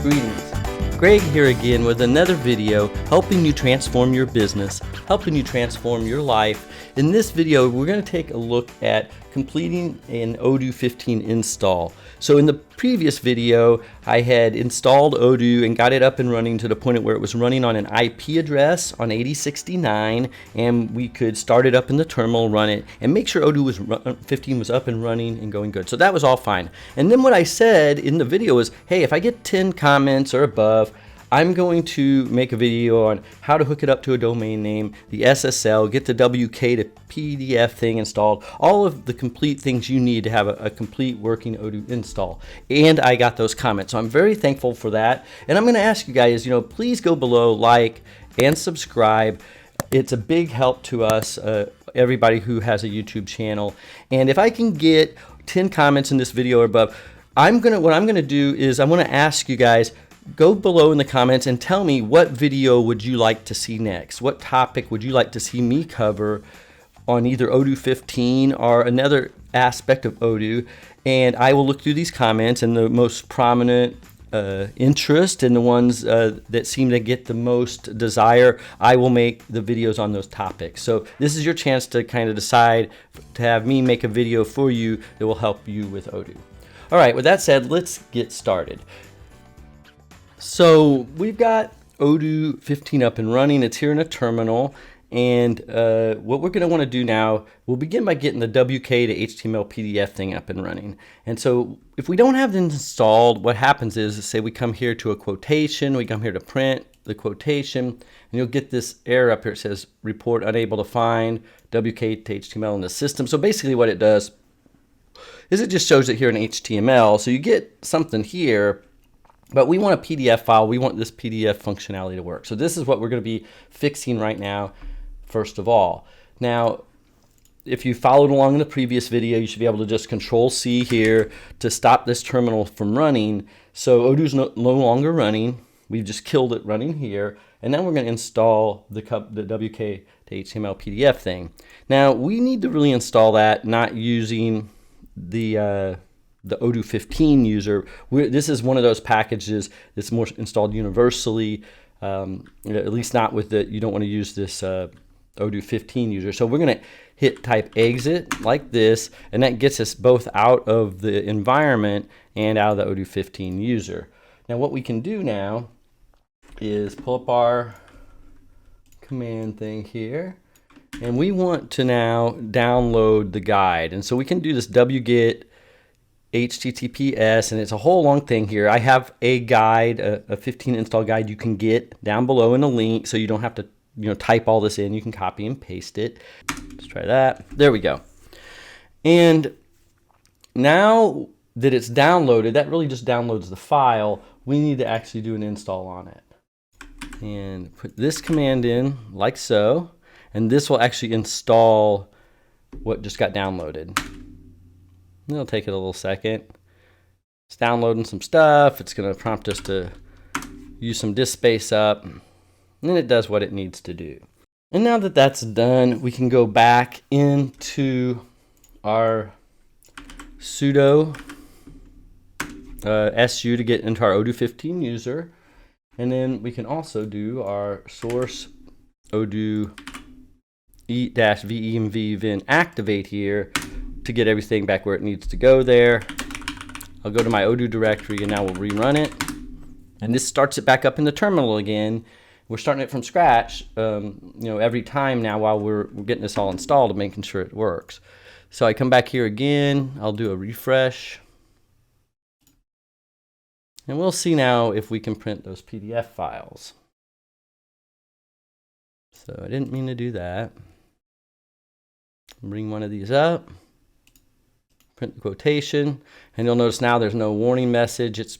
Greetings. Greg here again with another video helping you transform your business, helping you transform your life. In this video, we're going to take a look at completing an Odoo 15 install. So in the previous video, I had installed Odoo and got it up and running to the point where it was running on an IP address on 8069, and we could start it up in the terminal, run it, and make sure Odoo 15 was up and running and going good. So that was all fine. And then what I said in the video was, hey, if I get 10 comments or above, I'm going to make a video on how to hook it up to a domain name, the SSL, get the wktohtmlpdf thing installed, all of the complete things you need to have a complete working Odoo install. And I got those comments, so I'm very thankful for that. And I'm going to ask you guys, please go below, like, and subscribe. It's a big help to us, everybody who has a YouTube channel. And if I can get 10 comments in this video or above, what I'm gonna do is I'm gonna ask you guys, go below in the comments and tell me what video would you like to see next? What topic would you like to see me cover on either Odoo 15 or another aspect of Odoo? And I will look through these comments, and the most prominent interest and the ones that seem to get the most desire, I will make the videos on those topics. So this is your chance to kind of decide to have me make a video for you that will help you with Odoo. All right, with that said, let's get started. So we've got Odoo 15 up and running. It's here in a terminal, and what we're going to want to do now, we'll begin by getting the WK to HTML PDF thing up and running. And so if we don't have it installed, what happens is, say we come here to a quotation, we come here to print the quotation, and you'll get this error up here. It says report unable to find WK to HTML in the system. So basically what it does is it just shows it here in HTML. So you get something here, but we want a PDF file. We want this PDF functionality to work. So this is what we're going to be fixing right now, first of all. Now, if you followed along in the previous video, you should be able to just Control-C here to stop this terminal from running. So Odoo's no longer running. We've just killed it running here. And then we're going to install the WK to HTML PDF thing. Now, we need to really install that not using the Odoo 15 user. This is one of those packages that's more installed universally, at least not with you don't want to use this Odoo 15 user. So we're going to type exit like this, and that gets us both out of the environment and out of the Odoo 15 user. Now what we can do now is pull up our command thing here, and we want to now download the guide. And so we can do this wget HTTPS, and it's a whole long thing here. I have a guide, a 15 install guide you can get down below in a link, so you don't have to type all this in. You can copy and paste it. Let's try that. There we go. And now that it's downloaded, that really just downloads the file. We need to actually do an install on it. And put this command in like so, and this will actually install what just got downloaded. It'll take it a little second. It's downloading some stuff. It's going to prompt us to use some disk space up, and then it does what it needs to do. And now that that's done, we can go back into our sudo su to get into our Odoo 15 user, and then we can also do our source Odoo -venv vin activate here to get everything back where it needs to go there. I'll go to my Odoo directory, and now we'll rerun it. And this starts it back up in the terminal again. We're starting it from scratch, every time now while we're getting this all installed and making sure it works. So I come back here again, I'll do a refresh. And we'll see now if we can print those PDF files. So I didn't mean to do that. Bring one of these up. Print the quotation, and you'll notice now there's no warning message. It's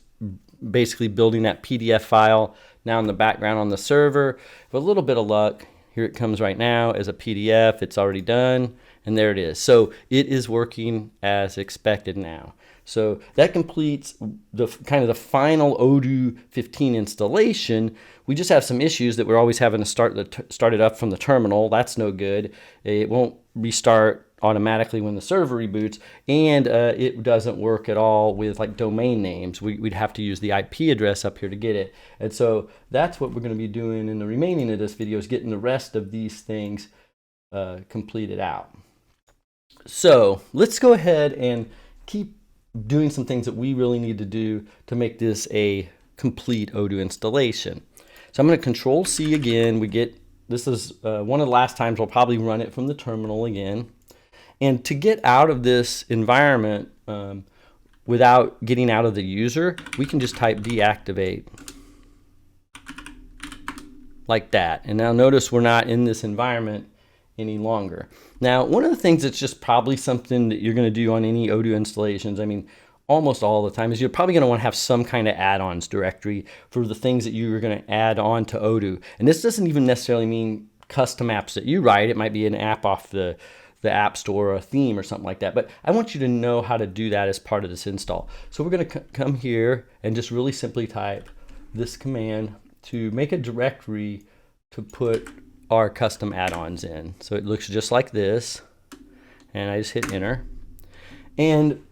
basically building that PDF file now in the background on the server. With a little bit of luck, here it comes right now as a PDF. It's already done, and there it is. So it is working as expected now. So that completes the kind of the final Odoo 15 installation. We just have some issues that we're always having to start it up from the terminal. That's no good. It won't restart automatically when the server reboots, and it doesn't work at all with like domain names. We'd have to use the IP address up here to get it. And so that's what we're going to be doing in the remaining of this video, is getting the rest of these things completed out. So let's go ahead and keep doing some things that we really need to do to make this a complete Odoo installation. So I'm going to Control C again. This is one of the last times we'll probably run it from the terminal again. And to get out of this environment without getting out of the user, we can just type deactivate like that. And now notice we're not in this environment any longer. Now, one of the things that's just probably something that you're going to do on any Odoo installations, I mean, almost all the time, is you're probably going to want to have some kind of add-ons directory for the things that you're going to add on to Odoo. And this doesn't even necessarily mean custom apps that you write. It might be an app off the App Store or a theme or something like that. But I want you to know how to do that as part of this install. So we're going to come here and just really simply type this command to make a directory to put our custom add-ons in. So it looks just like this. And I just hit enter. And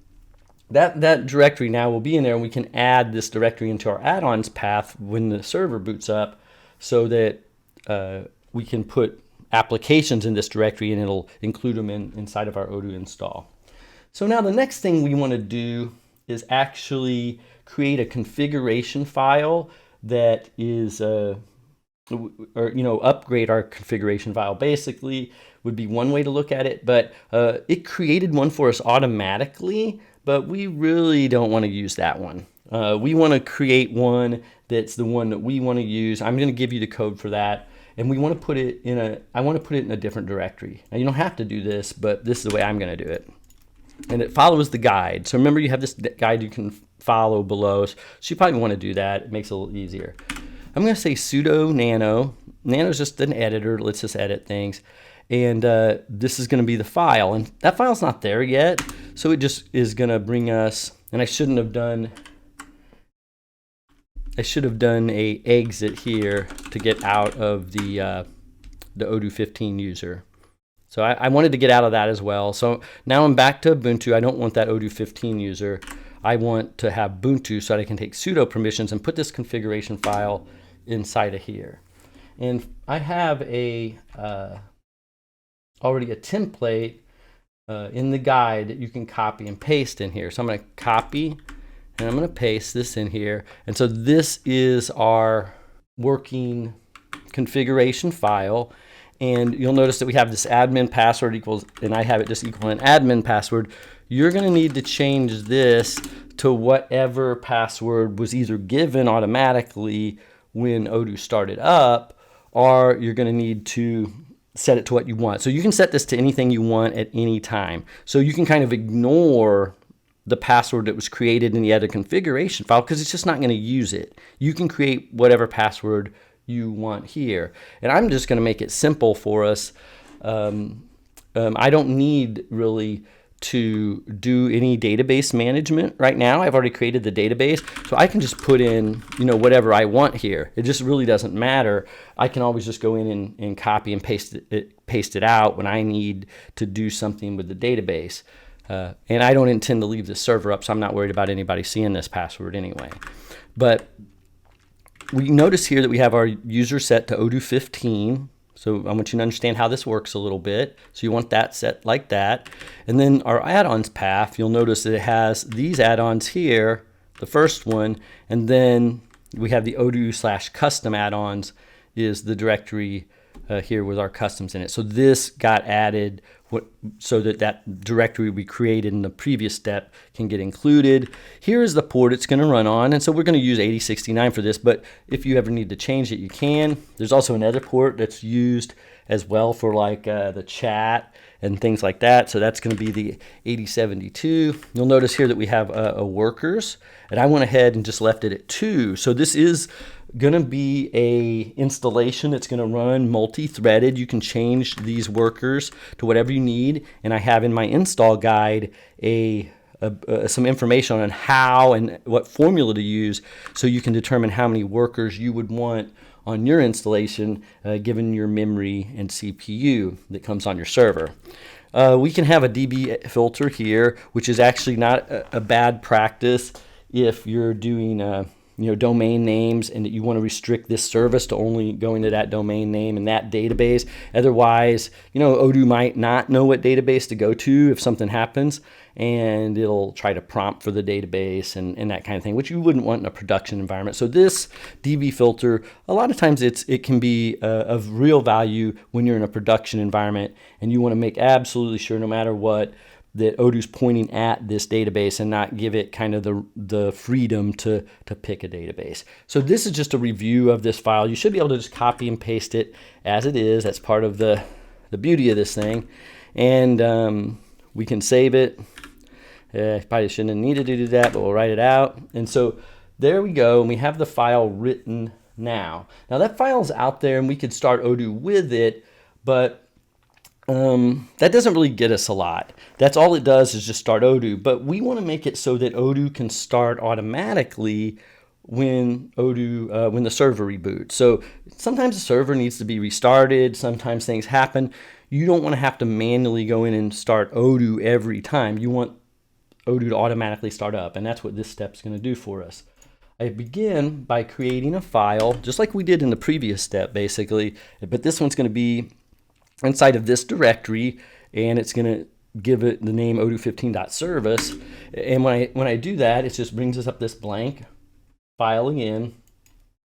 that directory now will be in there, and we can add this directory into our add-ons path when the server boots up, so that we can put applications in this directory and it'll include them inside of our Odoo install. So now the next thing we want to do is actually create a configuration file that is upgrade our configuration file. Basically would be one way to look at it, but it created one for us automatically, but we really don't want to use that one. We want to create one that's the one that we want to use. I'm going to give you the code for that, and we want to put it in I want to put it in a different directory. Now you don't have to do this, but this is the way I'm going to do it. And it follows the guide. So remember, you have this guide you can follow below. So you probably want to do that. It makes it a little easier. I'm going to say sudo nano. Nano is just an editor. It lets us edit things. And this is going to be the file. And that file's not there yet. So it just is going to bring us, and I should have done a exit here to get out of the Odoo 15 user. So I wanted to get out of that as well. So now I'm back to Ubuntu. I don't want that Odoo 15 user. I want to have Ubuntu so that I can take sudo permissions and put this configuration file inside of here. And I have already a template in the guide that you can copy and paste in here. So I'm going to copy and I'm going to paste this in here. And so this is our working configuration file. And you'll notice that we have this admin password equals, and I have it just equal an admin password. You're going to need to change this to whatever password was either given automatically when Odoo started up, or you're going to need to set it to what you want. So you can set this to anything you want at any time. So you can kind of ignore the password that was created in the other configuration file because it's just not going to use it. You can create whatever password you want here. And I'm just going to make it simple for us. I don't need really to do any database management right now. I've already created the database, so I can just put in whatever I want here. It just really doesn't matter. I can always just go in and copy and paste it out when I need to do something with the database. And I don't intend to leave the server up, so I'm not worried about anybody seeing this password anyway. But we notice here that we have our user set to Odoo 15. So I want you to understand how this works a little bit. So you want that set like that. And then our add-ons path, you'll notice that it has these add-ons here, the first one, and then we have the Odoo/custom add-ons is the directory here with our customs in it. So this got added so that directory we created in the previous step can get included. Here is the port it's going to run on, and so we're going to use 8069 for this, but if you ever need to change it, you can. There's also another port that's used as well for like the chat and things like that, so that's going to be the 8072. You'll notice here that we have a workers, and I went ahead and just left it at 2. So this is going to be a installation that's going to run multi-threaded. You can change these workers to whatever you need, and I have in my install guide some information on how and what formula to use so you can determine how many workers you would want on your installation given your memory and CPU that comes on your server. we can have a DB filter here, which is actually not a bad practice if you're doing domain names and that you want to restrict this service to only going to that domain name and that database. Otherwise, Odoo might not know what database to go to if something happens, and it'll try to prompt for the database and that kind of thing, which you wouldn't want in a production environment. So this DB filter, a lot of times it can be of real value when you're in a production environment and you want to make absolutely sure, no matter what, that Odoo's pointing at this database and not give it kind of the freedom to pick a database. So this is just a review of this file. You should be able to just copy and paste it as it is. That's part of the beauty of this thing. And we can save it. Probably shouldn't have needed to do that, but we'll write it out. And so there we go, and we have the file written now. Now that file's out there and we could start Odoo with it, but that doesn't really get us a lot. That's all it does is just start Odoo, but we want to make it so that Odoo can start automatically when when the server reboots. So sometimes the server needs to be restarted, sometimes things happen. You don't want to have to manually go in and start Odoo every time. You want Odoo to automatically start up, and that's what this step's going to do for us. I begin by creating a file, just like we did in the previous step, basically, but this one's going to be inside of this directory, and it's going to give it the name odoo15.service. And when I do that, it just brings us up this blank file again.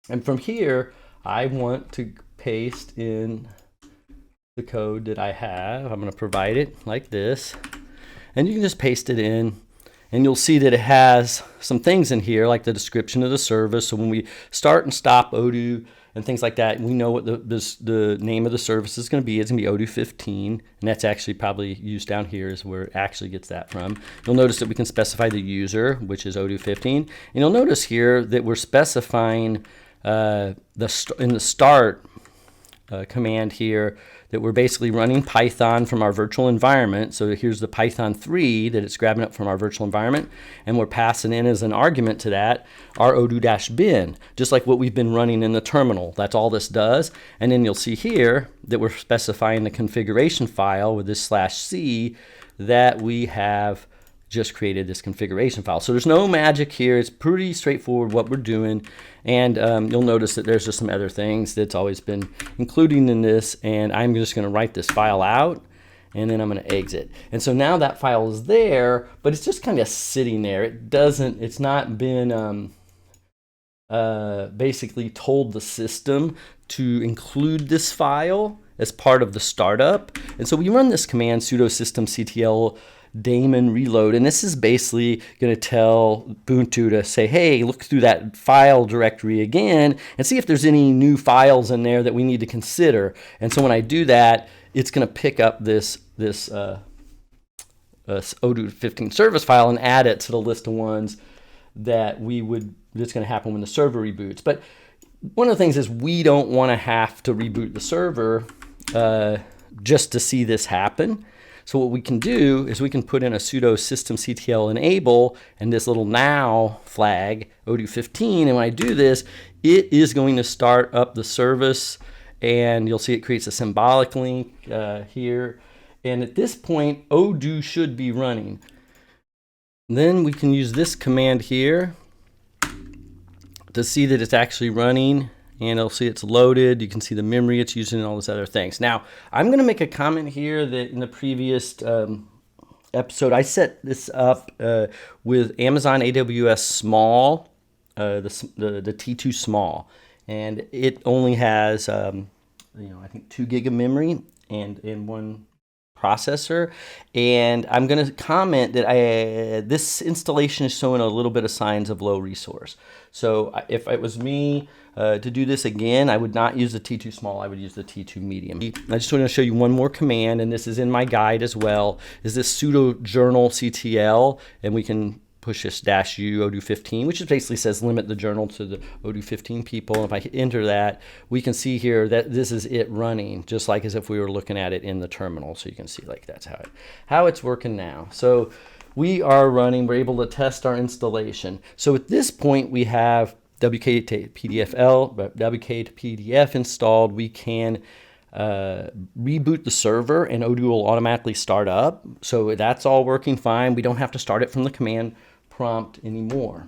And from here, I want to paste in the code that I have. I'm going to provide it like this. And you can just paste it in, and you'll see that it has some things in here like the description of the service. So when we start and stop Odoo and things like that, we know what the name of the service is going to be. It's going to be Odoo 15, and that's actually probably used down here is where it actually gets that from. You'll notice that we can specify the user, which is Odoo 15. And you'll notice here that we're specifying in the start command here that we're basically running Python from our virtual environment. So here's the Python 3 that it's grabbing up from our virtual environment, and we're passing in as an argument to that our odoo-bin, just like what we've been running in the terminal. That's all this does. And then you'll see here that we're specifying the configuration file with this /c that we have just created this configuration file. So there's no magic here. It's pretty straightforward what we're doing. And you'll notice that there's just some other things that's always been including in this. And I'm just going to write this file out, and then I'm going to exit. And so now that file is there, but it's just kind of sitting there. It's not been basically told the system to include this file as part of the startup. And so we run this command sudo systemctl daemon reload, and this is basically going to tell Ubuntu to say, hey, look through that file directory again and see if there's any new files in there that we need to consider. And so when I do that, it's going to pick up this Odoo 15 service file and add it to the list of ones that that's going to happen when the server reboots. But one of the things is we don't want to have to reboot the server just to see this happen. So what we can do is we can put in a sudo systemctl enable and this little now flag, Odoo 15, and when I do this, it is going to start up the service, and you'll see it creates a symbolic link here. And at this point, Odoo should be running. Then we can use this command here to see that it's actually running. And you'll see it's loaded. You can see the memory it's using and all those other things. Now, I'm going to make a comment here that in the previous episode, I set this up with Amazon AWS Small, the T2 Small. And it only has, I think 2 gig of memory and one processor. And I'm going to comment that this installation is showing a little bit of signs of low resource. So if it was me to do this again, I would not use the T2 Small, I would use the T2 Medium. I just want to show you one more command, and this is in my guide as well, is this sudo journal CTL, and we can push this -u Odoo 15, which basically says limit the journal to the Odoo 15 people. If I enter that, we can see here that this is it running, just like as if we were looking at it in the terminal. So you can see like that's how it's working now. So we are running, we're able to test our installation. So at this point we have wktohtmlpdf installed. We can reboot the server and Odoo will automatically start up. So that's all working fine. We don't have to start it from the command prompt anymore.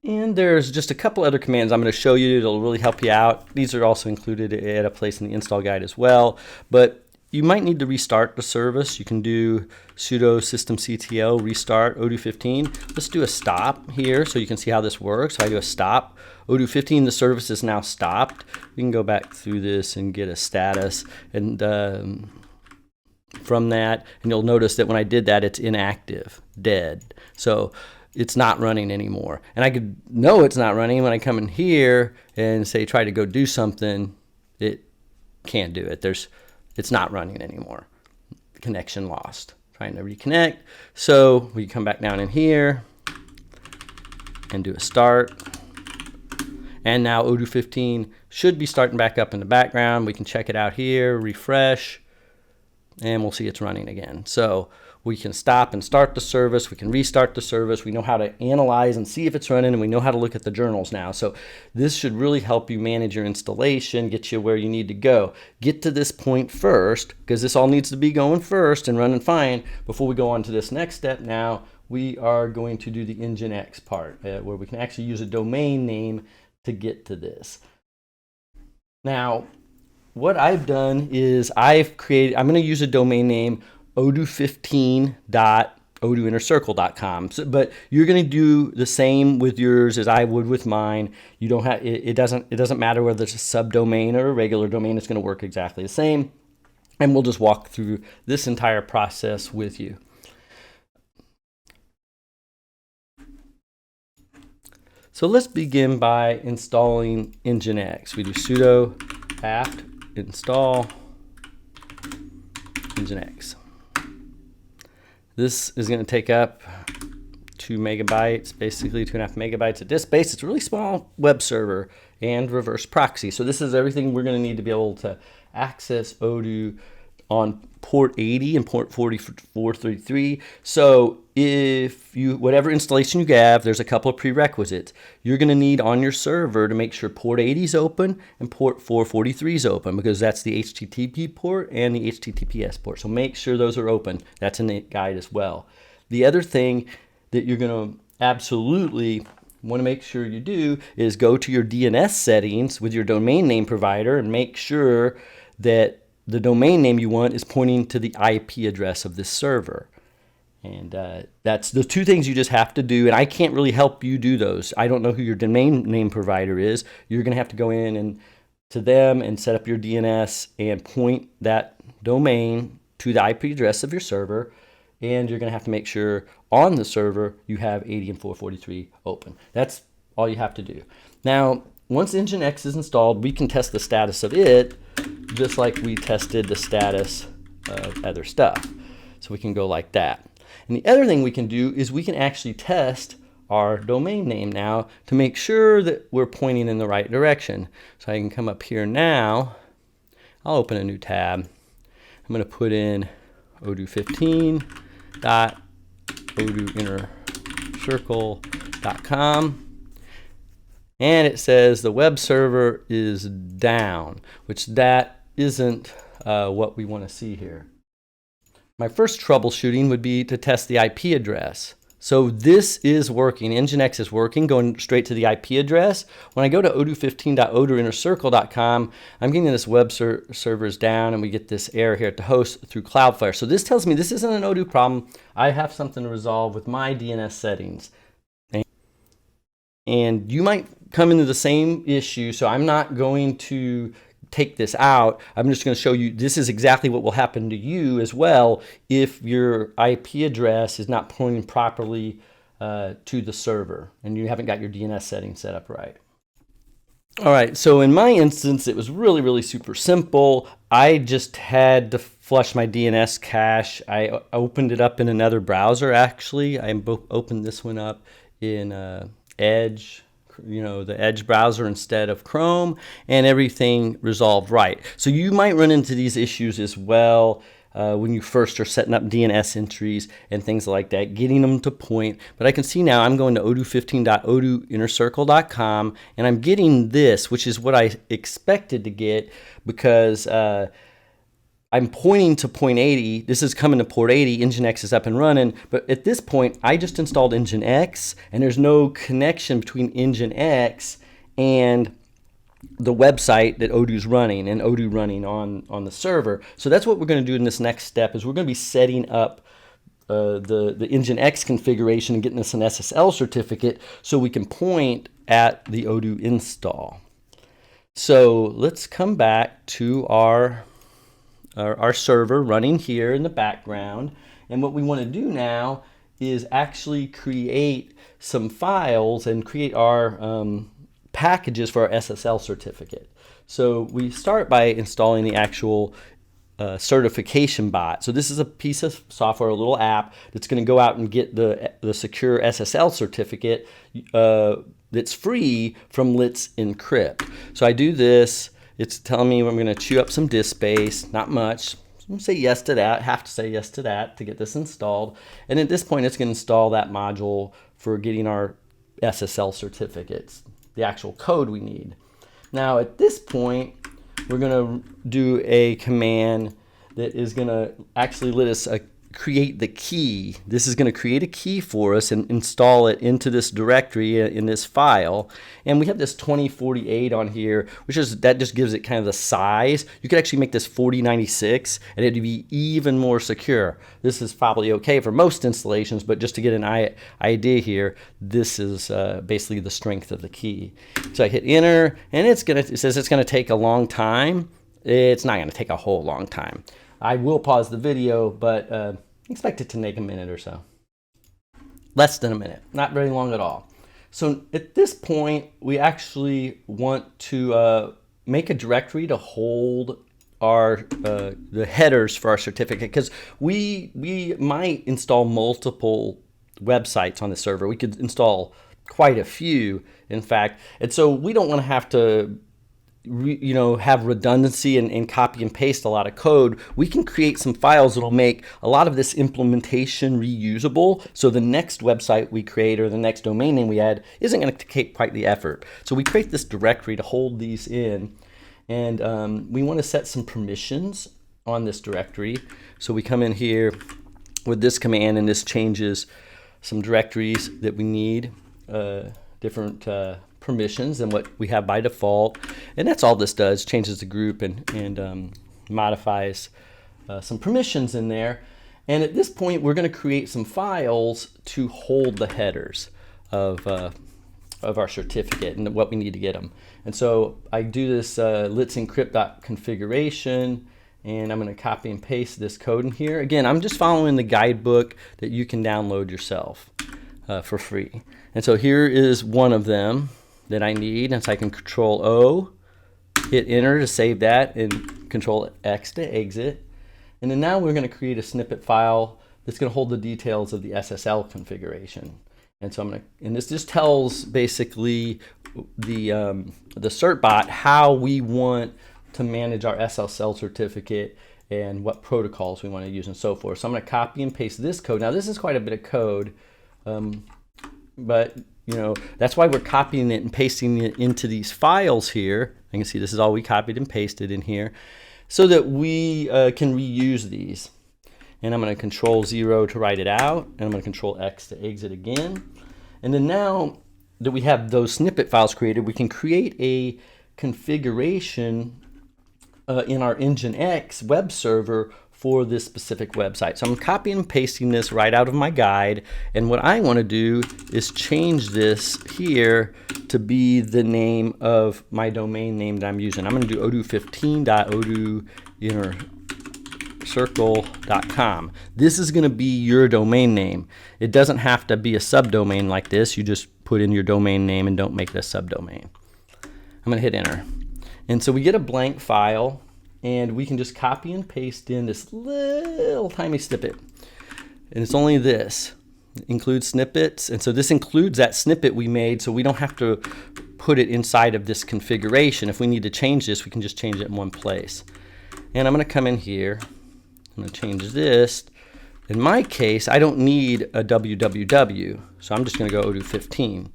And there's just a couple other commands I'm going to show you that'll really help you out. These are also included at a place in the install guide as well. But you might need to restart the service. You can do sudo systemctl restart Odoo 15. Let's do a stop here so you can see how this works. So I do a stop. Odoo 15, the service is now stopped. We can go back through this and get a status. And from that, and you'll notice that when I did that, it's inactive, dead. So it's not running anymore. And I could know it's not running when I come in here and say try to go do something. It can't do it. It's not running anymore. Connection lost. Trying to reconnect. So we come back down in here and do a start. And now Odoo 15 should be starting back up in the background. We can check it out here, refresh, and we'll see it's running again. So we can stop and start the service. We can restart the service. We know how to analyze and see if it's running, and we know how to look at the journals now. So this should really help you manage your installation, get you where you need to go. Get to this point first, because this all needs to be going first and running fine before we go on to this next step. Now we are going to do the Nginx part, where we can actually use a domain name to get to this. Now, what I've done is I'm going to use a domain name odoo15.odooinnercircle.com. But you're going to do the same with yours as I would with mine. You don't have it doesn't matter whether it's a subdomain or a regular domain. It's going to work exactly the same. And we'll just walk through this entire process with you. So let's begin by installing Nginx. We do sudo apt install Nginx. This is going to take up 2 megabytes, basically 2.5 megabytes of disk space. It's a really small web server and reverse proxy. So this is everything we're going to need to be able to access Odoo on port 80 and port 4433. So if you, whatever installation you have, there's a couple of prerequisites. You're going to need on your server to make sure port 80 is open and port 443 is open, because that's the HTTP port and the HTTPS port. So make sure those are open. That's in the guide as well. The other thing that you're going to absolutely want to make sure you do is go to your DNS settings with your domain name provider and make sure that the domain name you want is pointing to the IP address of this server. And that's the two things you just have to do. And I can't really help you do those. I don't know who your domain name provider is. You're going to have to go in and to them and set up your DNS and point that domain to the IP address of your server. And you're going to have to make sure on the server you have 80 and 443 open. That's all you have to do. Now, once Nginx is installed, we can test the status of it just like we tested the status of other stuff. So we can go like that. And the other thing we can do is we can actually test our domain name now to make sure that we're pointing in the right direction. So I can come up here now. I'll open a new tab. I'm going to put in odoo15.odooinnercircle.com. And it says the web server is down, which that isn't what we want to see here. My first troubleshooting would be to test the IP address. So this is working. Nginx is working, going straight to the IP address. When I go to odoo15.odooinnercircle.com, I'm getting this web server is down, and we get this error here at the host through Cloudflare. So this tells me this isn't an Odoo problem. I have something to resolve with my DNS settings. And you might come into the same issue, so I'm not going to take this out. I'm just going to show you this is exactly what will happen to you as well if your IP address is not pointing properly to the server and you haven't got your DNS settings set up right. All right, so in my instance, it was really super simple. I just had to flush my DNS cache. I opened it up in another browser, actually. I opened this one up in Edge, the Edge browser instead of Chrome, and everything resolved right. So you might run into these issues as well. when you first are setting up DNS entries and things like that, getting them to point. But I can see now I'm going to odoo15.odoinnercircle.com, and I'm getting this, which is what I expected to get, because I'm pointing to point 80. This is coming to port 80. Nginx is up and running. But at this point, I just installed Nginx, and there's no connection between Nginx and the website that Odoo's running, and Odoo running on the server. So that's what we're going to do in this next step, is we're going to be setting up the Nginx configuration and getting us an SSL certificate so we can point at the Odoo install. So let's come back to our server running here in the background. And what we want to do now is actually create some files and create our packages for our SSL certificate. So we start by installing the actual certification bot. So this is a piece of software, a little app that's going to go out and get the secure SSL certificate that's free from Let's Encrypt. So I do this. It's telling me I'm going to chew up some disk space, not much. I'm going to say yes to that, have to say yes to that to get this installed. And at this point, it's going to install that module for getting our SSL certificates, the actual code we need. Now at this point, we're going to do a command that is going to actually let us create the key. This is going to create a key for us and install it into this directory in this file. And we have this 2048 on here, that just gives it kind of the size. You could actually make this 4096 and it'd be even more secure. This is probably okay for most installations, but just to get an idea here, this is basically the strength of the key. So I hit enter, and it says it's going to take a long time. It's not going to take a whole long time. I will pause the video, but expect it to take a minute or so. Less than a minute, not very long at all. So at this point, we actually want to make a directory to hold our the headers for our certificate, because we might install multiple websites on the server. We could install quite a few, in fact, and so we don't want to have to have redundancy and copy and paste a lot of code. We can create some files that'll make a lot of this implementation reusable, so the next website we create or the next domain name we add isn't going to take quite the effort. So we create this directory to hold these in, and we want to set some permissions on this directory. So we come in here with this command, and this changes some directories that we need, different permissions than what we have by default, and that's all this does. Changes the group and modifies some permissions in there. And at this point, we're going to create some files to hold the headers of our certificate and what we need to get them. And so I do this let's encrypt.configuration, and I'm going to copy and paste this code in here. Again, I'm just following the guidebook that you can download yourself for free. And so here is one of them that I need, and so I can Control O, hit enter to save that, and Control X to exit. And then now we're going to create a snippet file that's going to hold the details of the SSL configuration. And so and this just tells basically the certbot how we want to manage our SSL certificate and what protocols we want to use and so forth. So I'm going to copy and paste this code. Now this is quite a bit of code, but that's why we're copying it and pasting it into these files here. You can see this is all we copied and pasted in here, so that we can reuse these. And I'm going to Control 0 to write it out, and I'm going to Control X to exit again. And then now that we have those snippet files created, we can create a configuration in our Nginx web server for this specific website. So I'm copying and pasting this right out of my guide, and what I want to do is change this here to be the name of my domain name that I'm using. I'm going to do odoo15.odoinnercircle.com. This is going to be your domain name. It doesn't have to be a subdomain like this. You just put in your domain name and don't make it a subdomain. I'm going to hit enter. And so we get a blank file, and we can just copy and paste in this little tiny snippet. And it's only this. It includes snippets, and so this includes that snippet we made, so we don't have to put it inside of this configuration. If we need to change this, we can just change it in one place. And I'm going to come in here, I'm going to change this. In my case, I don't need a www, so I'm just going to go odoo15.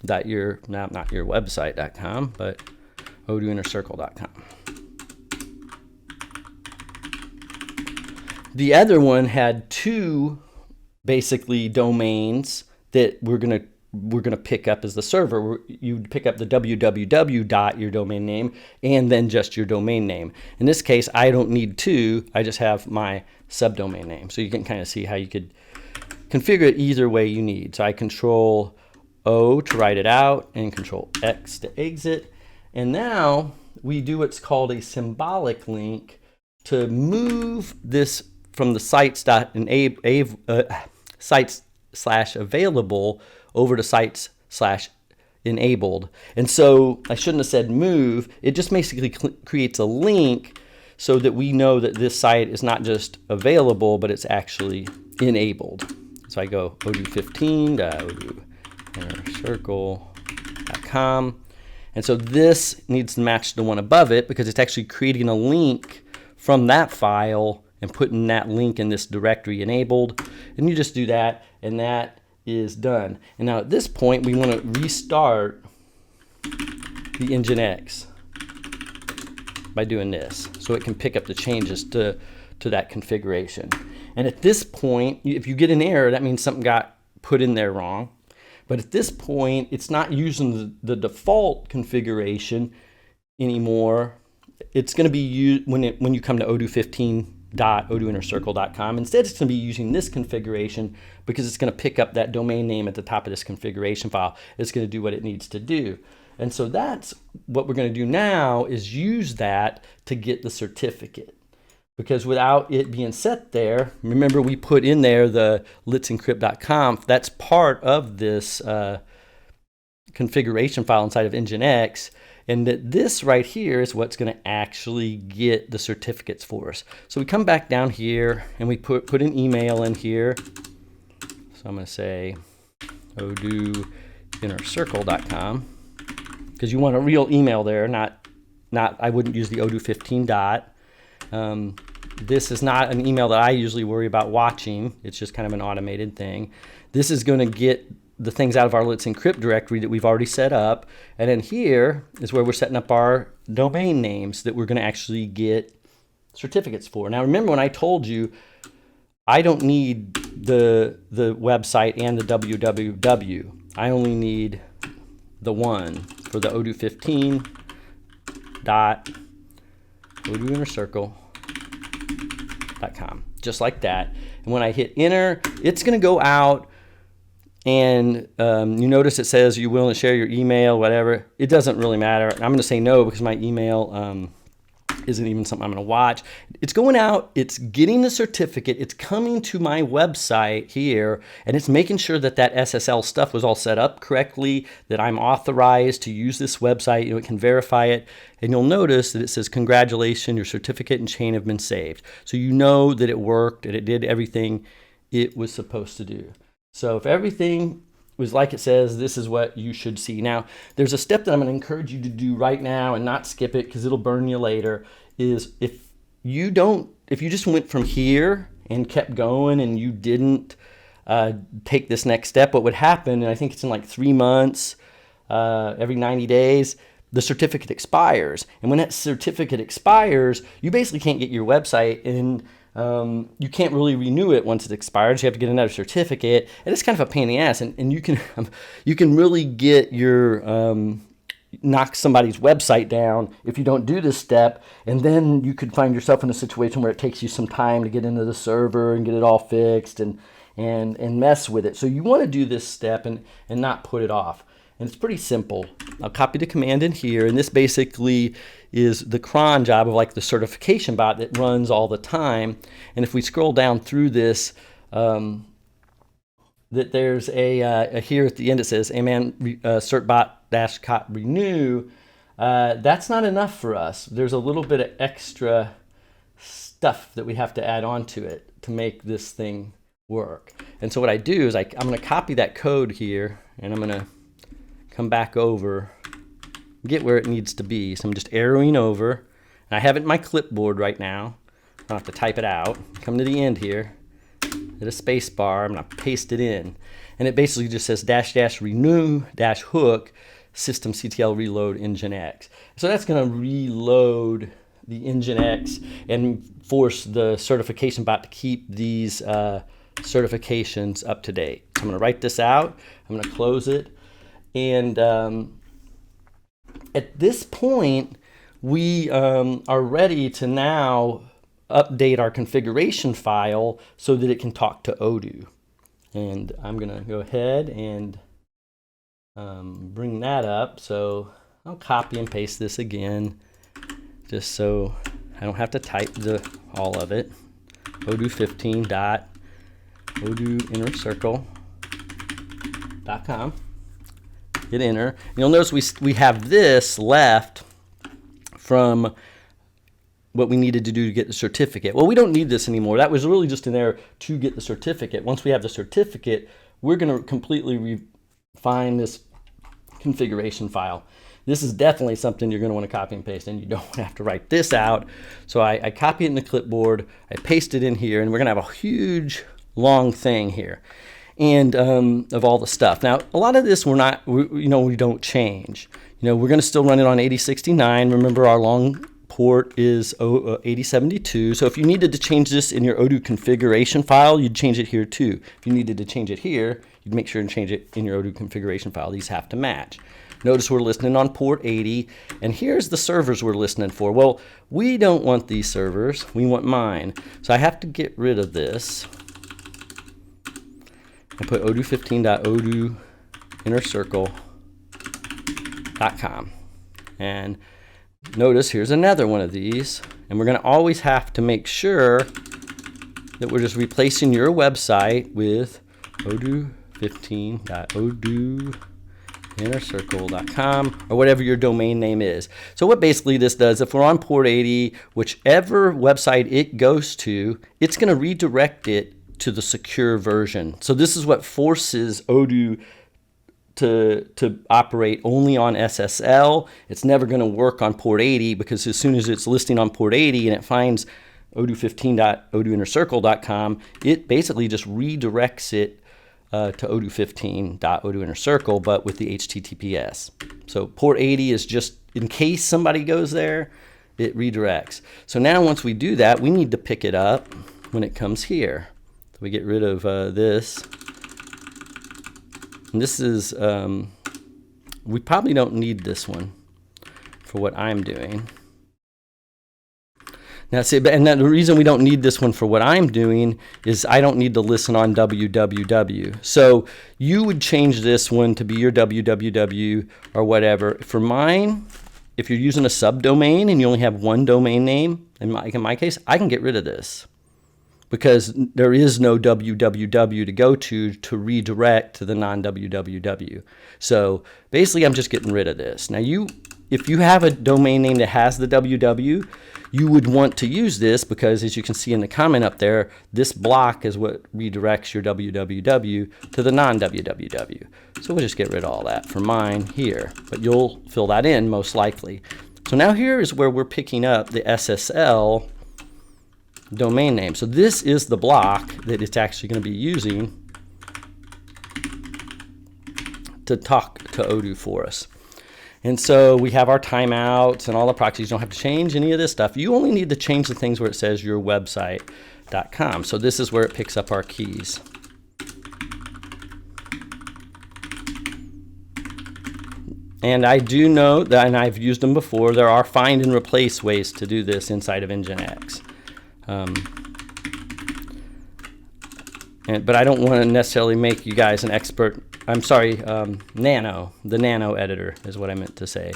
Not your website.com, but odooinnercircle.com. The other one had two basically domains that we're gonna pick up as the server. You'd pick up the www dot your domain name and then just your domain name. In this case, I don't need two. I just have my subdomain name. So you can kind of see how you could configure it either way you need. So I control O to write it out and control X to exit. And now we do what's called a symbolic link to move this from the sites/available over to sites/enabled. And so I shouldn't have said move. It just basically creates a link so that we know that this site is not just available, but it's actually enabled. So I go odoo15.odooinnercircle.com. And so this needs to match the one above it because it's actually creating a link from that file and putting that link in this directory enabled. And you just do that, and that is done. And now at this point, we want to restart the Nginx by doing this, so it can pick up the changes to that configuration. And at this point, if you get an error, that means something got put in there wrong. But at this point, it's not using the default configuration anymore. It's going to be used when you come to odoo15.odooinnercircle.com. Instead, it's going to be using this configuration because it's going to pick up that domain name at the top of this configuration file. It's going to do what it needs to do. And so that's what we're going to do now, is use that to get the certificate. Because without it being set there, remember we put in there the let'sencrypt.conf, that's part of this configuration file inside of Nginx, and that this right here is what's going to actually get the certificates for us. So we come back down here and we put an email in here. So I'm going to say odooinnercircle.com, because you want a real email there, not I wouldn't use the odoo15 dot. This is not an email that I usually worry about watching. It's just kind of an automated thing. This is going to get the things out of our Let's Encrypt directory that we've already set up. And then here is where we're setting up our domain names that we're going to actually get certificates for. Now remember when I told you I don't need the website and the www. I only need the one for the odoo15 dot odooinnercircle.com, just like that. And when I hit enter, it's going to go out, and you notice it says you willing to share your email, whatever. It doesn't really matter. I'm going to say no because my email isn't even something I'm going to watch. It's going out, it's getting the certificate, it's coming to my website here, and it's making sure that that SSL stuff was all set up correctly, that I'm authorized to use this website. It can verify it, and you'll notice that it says, congratulations, your certificate and chain have been saved. So you know that it worked and it did everything it was supposed to do. So if everything was like it says, this is what you should see. Now, there's a step that I'm going to encourage you to do right now and not skip it because it'll burn you later, is if you just went from here and kept going and you didn't take this next step, what would happen, and I think it's in like 3 months, every 90 days, the certificate expires. And when that certificate expires, you basically can't get your website, and you can't really renew it once it expires. You have to get another certificate, and it's kind of a pain in the ass. And you can really get your knock somebody's website down if you don't do this step, and then you could find yourself in a situation where it takes you some time to get into the server and get it all fixed and mess with it. So you want to do this step and not put it off. And it's pretty simple. I'll copy the command in here, and this basically is the cron job of like the certification bot that runs all the time. And if we scroll down through this, that there's a here at the end it says aman certbot -renew. That's not enough for us. There's a little bit of extra stuff that we have to add on to it to make this thing work. And so what I do is I'm going to copy that code here, and I'm going to come back over, get where it needs to be. So I'm just arrowing over, and I have it in my clipboard right now. don't have to type it out. Come to the end here, hit a space bar, I'm going to paste it in. And it basically just says -- renew -- hook systemctl reload Nginx. So that's going to reload the Nginx and force the certification bot to keep these certifications up to date. So I'm going to write this out. I'm going to close it. And at this point, we are ready to now update our configuration file so that it can talk to Odoo. And I'm going to go ahead and bring that up. So I'll copy and paste this again, just so I don't have to type all of it. odoo15.odoinnercircle.com. Hit enter. You'll notice we have this left from what we needed to do to get the certificate. Well, we don't need this anymore. That was really just in there to get the certificate. Once we have the certificate, we're going to completely refine this configuration file. This is definitely something you're going to want to copy and paste, and you don't have to write this out. So I copy it in the clipboard, I paste it in here, and we're going to have a huge, long thing here, and of all the stuff. Now, a lot of this we don't change. We're going to still run it on 8069. Remember, our long port is 8072. So if you needed to change this in your Odoo configuration file, you'd change it here too. If you needed to change it here, you'd make sure and change it in your Odoo configuration file. These have to match. Notice we're listening on port 80, and here's the servers we're listening for. Well, we don't want these servers, we want mine. So I have to get rid of this and put odoo15.odoinnercircle.com. And notice here's another one of these, and we're going to always have to make sure that we're just replacing your website with odoo15.odoinnercircle.com or whatever your domain name is. So what basically this does, if we're on port 80, whichever website it goes to, it's going to redirect it to the secure version. So this is what forces Odoo to operate only on SSL. It's never going to work on port 80, because as soon as it's listing on port 80 and it finds odoo15.odoinnercircle.com, it basically just redirects it to odoo15.odoinnercircle, but with the HTTPS. So port 80 is just in case somebody goes there, it redirects. So now once we do that, we need to pick it up when it comes here. So we get rid of this. And this is, we probably don't need this one for what I'm doing. Now, see, and the reason we don't need this one for what I'm doing is I don't need to listen on www. So you would change this one to be your www or whatever. For mine, if you're using a subdomain and you only have one domain name, in my case, I can get rid of this, because there is no www to go to redirect to the non-www. So basically, I'm just getting rid of this. Now, if you have a domain name that has the www, you would want to use this, because as you can see in the comment up there, this block is what redirects your www to the non-www. So we'll just get rid of all that for mine here, but you'll fill that in most likely. So now here is where we're picking up the SSL domain name. So this is the block that it's actually going to be using to talk to Odoo for us. And so we have our timeouts and all the proxies. You don't have to change any of this stuff. You only need to change the things where it says your website.com. So this is where it picks up our keys. And I do know that, and I've used them before, there are find and replace ways to do this inside of Nginx. But I don't want to necessarily make you guys an expert. I'm sorry, Nano, the Nano editor is what I meant to say.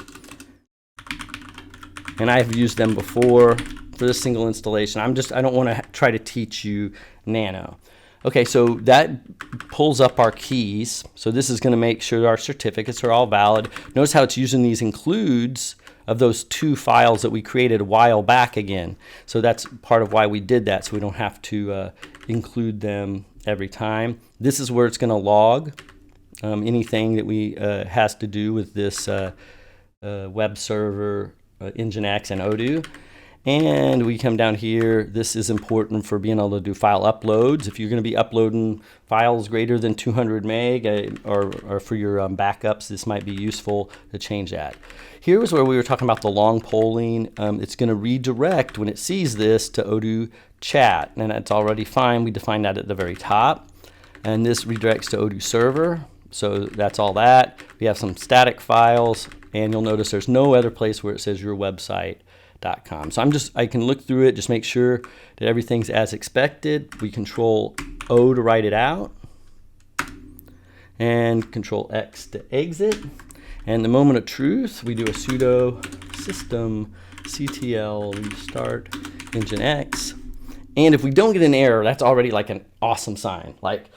And I've used them before for this single installation. I don't want to try to teach you Nano. Okay, so that pulls up our keys. So this is going to make sure our certificates are all valid. Notice how it's using these includes of those two files that we created a while back again. So that's part of why we did that, so we don't have to include them every time. This is where it's going to log anything that we has to do with this web server, Nginx and Odoo. And we come down here. This is important for being able to do file uploads. If you're going to be uploading files greater than 200 meg or for your backups, this might be useful to change that. Here was where we were talking about the long polling. It's going to redirect when it sees this to Odoo Chat, and that's already fine. We define that at the very top. And this redirects to Odoo Server. So that's all that. We have some static files, and you'll notice there's no other place where it says your website. So I can look through it, just make sure that everything's as expected. We Control O to write it out, and Control X to exit. And the moment of truth, we do a sudo systemctl restart Nginx. And if we don't get an error, that's already like an awesome sign. Like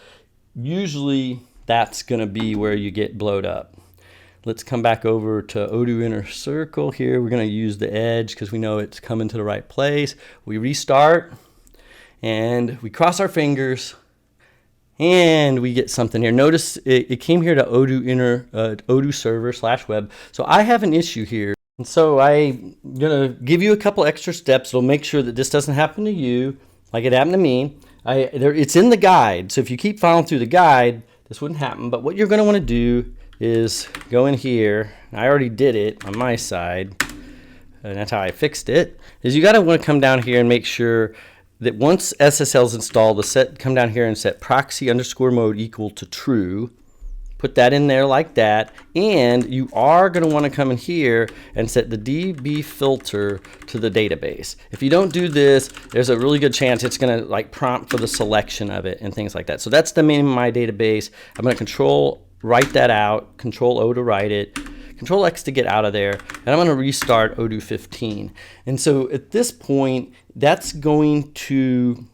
usually that's going to be where you get blowed up. Let's come back over to Odoo Inner Circle here. We're going to use the edge because we know it's coming to the right place. We restart and we cross our fingers and we get something here. Notice it came here to Odoo Server /web. So I have an issue here. And so I'm going to give you a couple extra steps. It'll make sure that this doesn't happen to you like it happened to me. It's in the guide. So if you keep following through the guide, this wouldn't happen. But what you're going to want to do is go in here. I already did it on my side, and that's how I fixed it. Is you got to want to come down here and make sure that once SSL is installed, come down here and set proxy_mode equal to true. Put that in there like that, and you are going to want to come in here and set the DB filter to the database. If you don't do this, there's a really good chance it's going to like prompt for the selection of it and things like that. So that's the name of my database. I'm going to write that out, Control O to write it, Control X to get out of there, and I'm going to restart Odoo 15. And so at this point, that's going to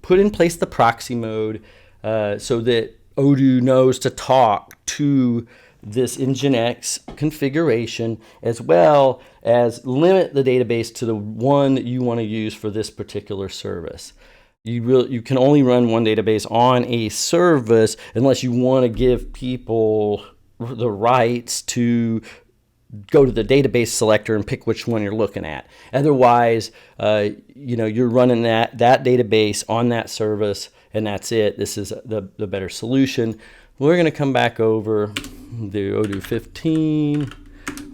put in place the proxy mode so that Odoo knows to talk to this Nginx configuration, as well as limit the database to the one that you want to use for this particular service. You can only run one database on a service unless you want to give people the rights to go to the database selector and pick which one you're looking at. Otherwise, you're running that database on that service, and that's it. This is the better solution. We're going to come back over the Odoo 15.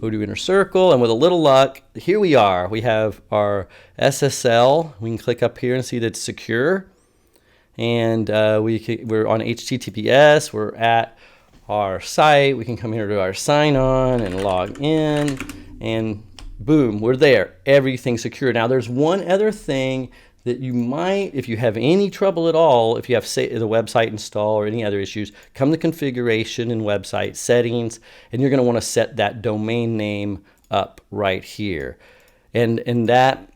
Odoo Inner Circle, and with a little luck, here we are. We have our SSL. We can click up here and see that it's secure. And we're on HTTPS. We're at our site. We can come here to our sign on and log in, and boom, we're there. Everything's secure. Now, there's one other thing that you might, if you have any trouble at all, if you have, say, the website install or any other issues, come to configuration and website settings, and you're going to want to set that domain name up right here. And that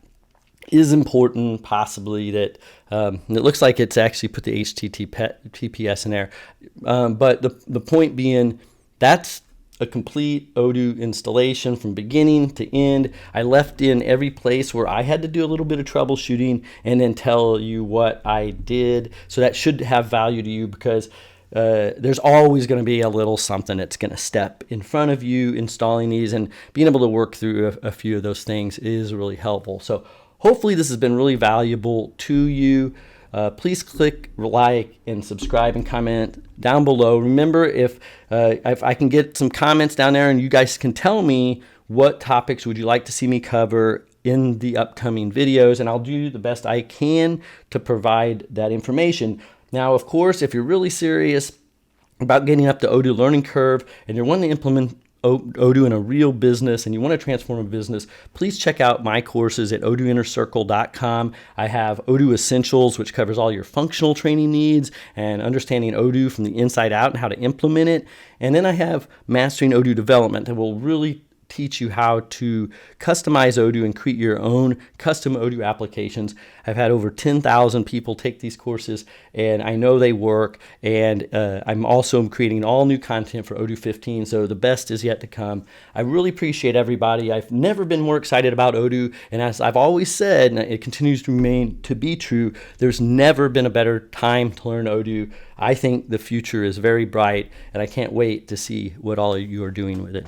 is important, possibly, that it looks like it's actually put the HTTPS in there. But the point being, that's a complete Odoo installation from beginning to end. I left in every place where I had to do a little bit of troubleshooting and then tell you what I did. So that should have value to you, because there's always going to be a little something that's going to step in front of you installing these, and being able to work through a few of those things is really helpful. So hopefully this has been really valuable to you. Please click like and subscribe and comment down below. Remember, if I can get some comments down there and you guys can tell me what topics would you like to see me cover in the upcoming videos, and I'll do the best I can to provide that information. Now, of course, if you're really serious about getting up the Odoo learning curve and you're wanting to implement Odoo in a real business and you want to transform a business, please check out my courses at odooinnercircle.com. I have Odoo Essentials, which covers all your functional training needs and understanding Odoo from the inside out and how to implement it. And then I have Mastering Odoo Development that will really teach you how to customize Odoo and create your own custom Odoo applications. I've had over 10,000 people take these courses, and I know they work. And I'm also creating all new content for Odoo 15, so the best is yet to come. I really appreciate everybody. I've never been more excited about Odoo, and as I've always said, and it continues to remain to be true, there's never been a better time to learn Odoo. I think the future is very bright, and I can't wait to see what all of you are doing with it.